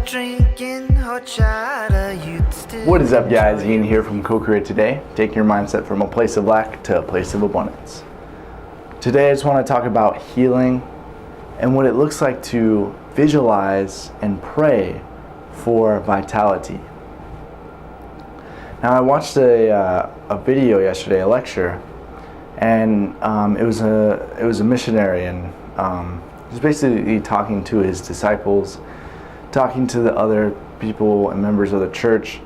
drinking horchata, you'd still. What is up, guys? Ian here from Co-Create Today, taking your mindset from a place of lack to a place of abundance. Today I just want to talk about healing and what it looks like to visualize and pray for vitality. Now, I watched a video yesterday, a lecture, and it was a missionary, and he was basically talking to his disciples, talking to the other people and members of the church,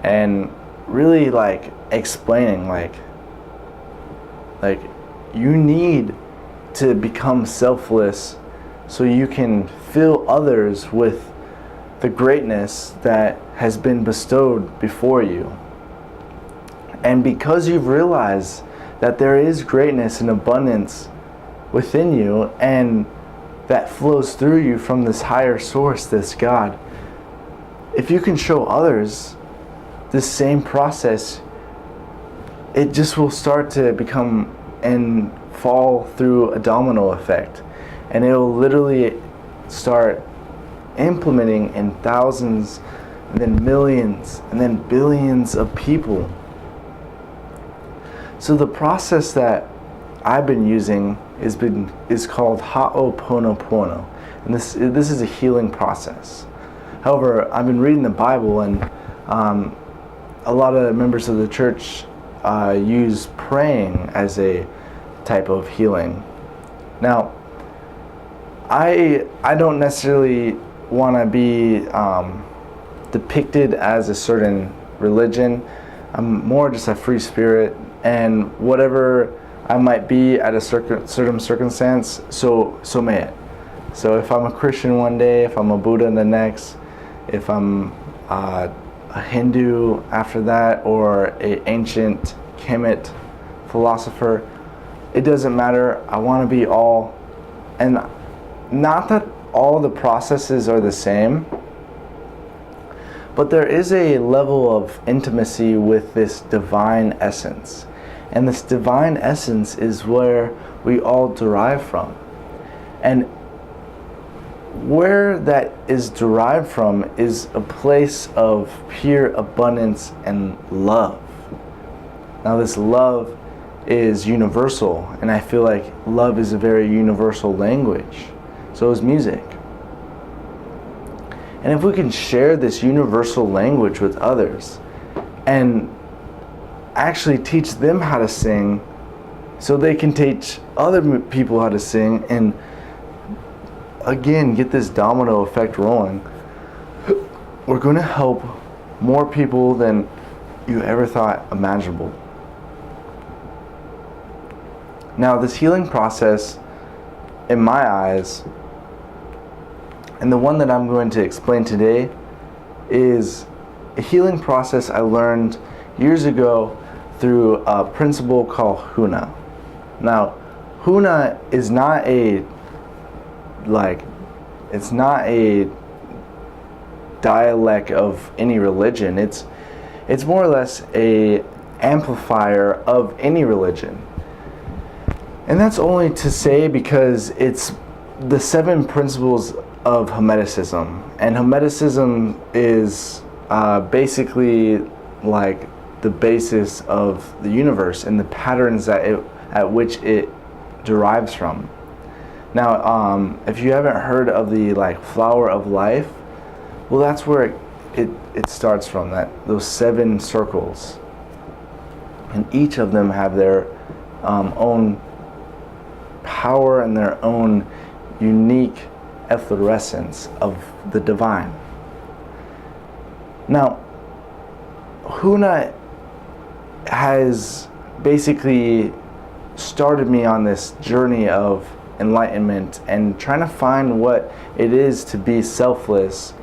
and really like explaining like you need to become selfless so you can fill others with the greatness that has been bestowed before you. And because you've realized that there is greatness and abundance within you, and that flows through you from this higher source, this God, if you can show others this same process, it just will start to become and fall through a domino effect, and it will literally start implementing in thousands and then millions and then billions of people. So the process that I've been using is called Ho'oponopono, and this is a healing process. However, I've been reading the Bible, and a lot of members of the church use praying as a type of healing. Now, I don't necessarily want to be depicted as a certain religion. I'm more just a free spirit, and whatever I might be at a certain circumstance, so may it. So if I'm a Christian one day, if I'm a Buddha the next, if I'm a Hindu after that, or an ancient Kemet philosopher, it doesn't matter. I want to be all, and not that all the processes are the same, but there is a level of intimacy with this divine essence. And this divine essence is where we all derive from. And where that is derived from is a place of pure abundance and love. Now, this love is universal, and I feel like love is a very universal language. So is music. And if we can share this universal language with others and actually teach them how to sing so they can teach other people how to sing, and again get this domino effect rolling, we're going to help more people than you ever thought imaginable. Now, this healing process, in my eyes, and the one that I'm going to explain today, is a healing process I learned years ago through a principle called Huna. Now, Huna is not it's not a dialect of any religion. It's more or less a amplifier of any religion. And that's only to say because it's the 7 principles of Hermeticism. And Hermeticism is basically like the basis of the universe and the patterns at which it derives from. Now, if you haven't heard of the flower of life, well, that's where it starts from, those 7 circles, and each of them have their own power and their own unique efflorescence of the divine. Now, Huna has basically started me on this journey of enlightenment and trying to find what it is to be selfless,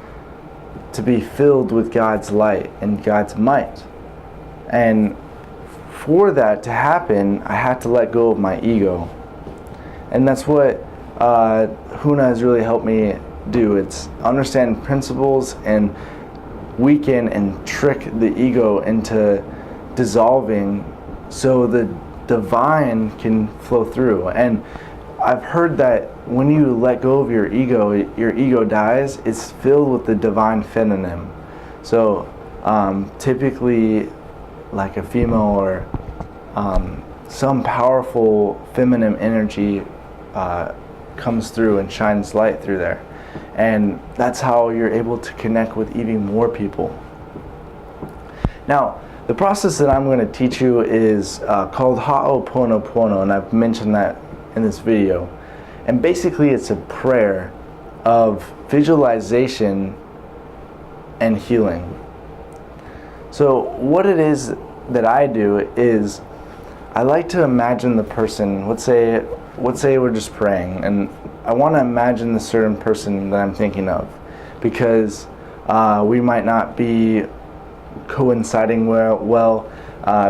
to be filled with God's light and God's might. And for that to happen, I had to let go of my ego. And that's what Huna has really helped me do. It's understand principles and weaken and trick the ego into dissolving so the divine can flow through. And I've heard that when you let go of your ego dies. It's filled with the divine feminine. So typically, like a female or some powerful feminine energy comes through and shines light through there. And that's how you're able to connect with even more people. Now, the process that I'm going to teach you is called Ho'oponopono, and I've mentioned that in this video. And basically it's a prayer of visualization and healing. So what it is that I do is I like to imagine the person. Let's say we're just praying, and I want to imagine the certain person that I'm thinking of, because we might not be coinciding well.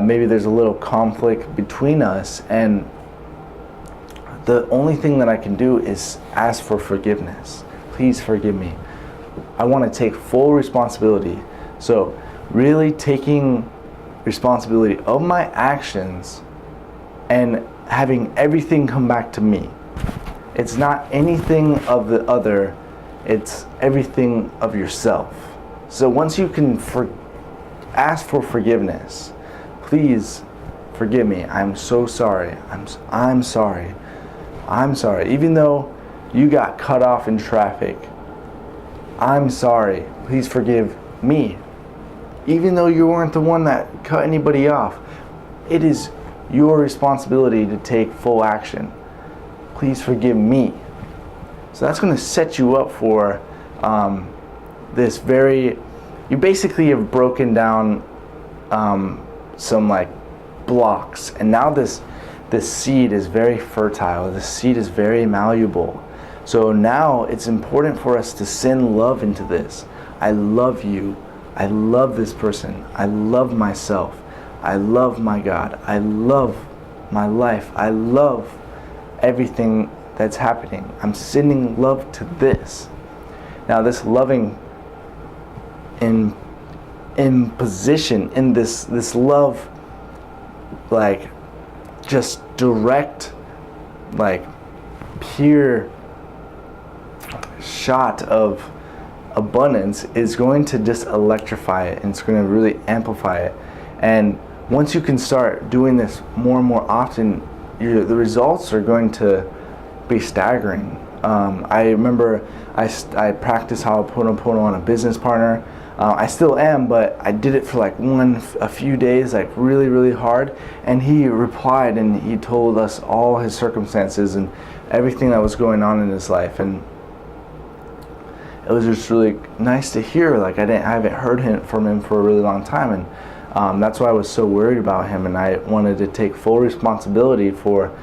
Maybe there's a little conflict between us, and the only thing that I can do is ask for forgiveness. Please forgive me. I want to take full responsibility. So really taking responsibility of my actions and having everything come back to me. It's not anything of the other, it's everything of yourself. So once you can ask for forgiveness, please forgive me. I'm so sorry. I'm sorry. I'm sorry. Even though you got cut off in traffic, I'm sorry. Please forgive me. Even though you weren't the one that cut anybody off, it is your responsibility to take full action. Please forgive me. So that's going to set you up for this very, you basically have broken down some like blocks, and now this seed is very fertile. This seed is very malleable. So now it's important for us to send love into this. I love you. I love this person. I love myself. I love my God. I love my life. I love everything that's happening. I'm sending love to this. Now this loving in position, in this love, like just direct, like pure shot of abundance is going to just electrify it, and it's going to really amplify it. And once you can start doing this more and more often, the results are going to be staggering. I remember I practiced Ho'oponopono on a business partner. I still am, but I did it for like a few days, like really hard. And he replied, and he told us all his circumstances and everything that was going on in his life. And it was just really nice to hear. Like I haven't heard from him for a really long time, and that's why I was so worried about him, and I wanted to take full responsibility for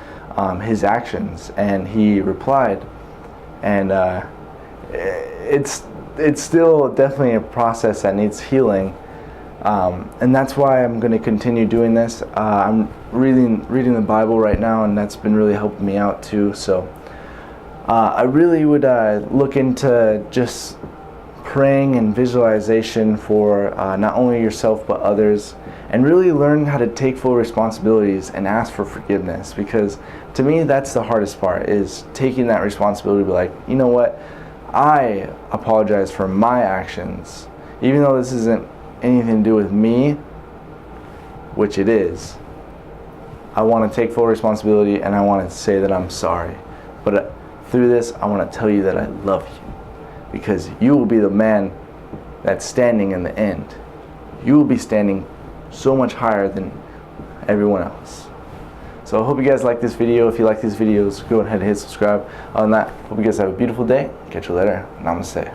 his actions. And he replied, and it's still definitely a process that needs healing, and that's why I'm going to continue doing this. I'm reading the Bible right now, and that's been really helping me out too. So I really would look into just praying and visualization for not only yourself but others, and really learn how to take full responsibilities and ask for forgiveness, because to me that's the hardest part, is taking that responsibility to be like, you know what, I apologize for my actions, even though this isn't anything to do with me, which it is. I want to take full responsibility, and I want to say that I'm sorry. But through this, I want to tell you that I love you, because you will be the man that's standing in the end. You will be standing so much higher than everyone else. So I hope you guys like this video. If you like these videos, go ahead and hit subscribe. Other than that, hope you guys have a beautiful day. Catch you later. Namaste.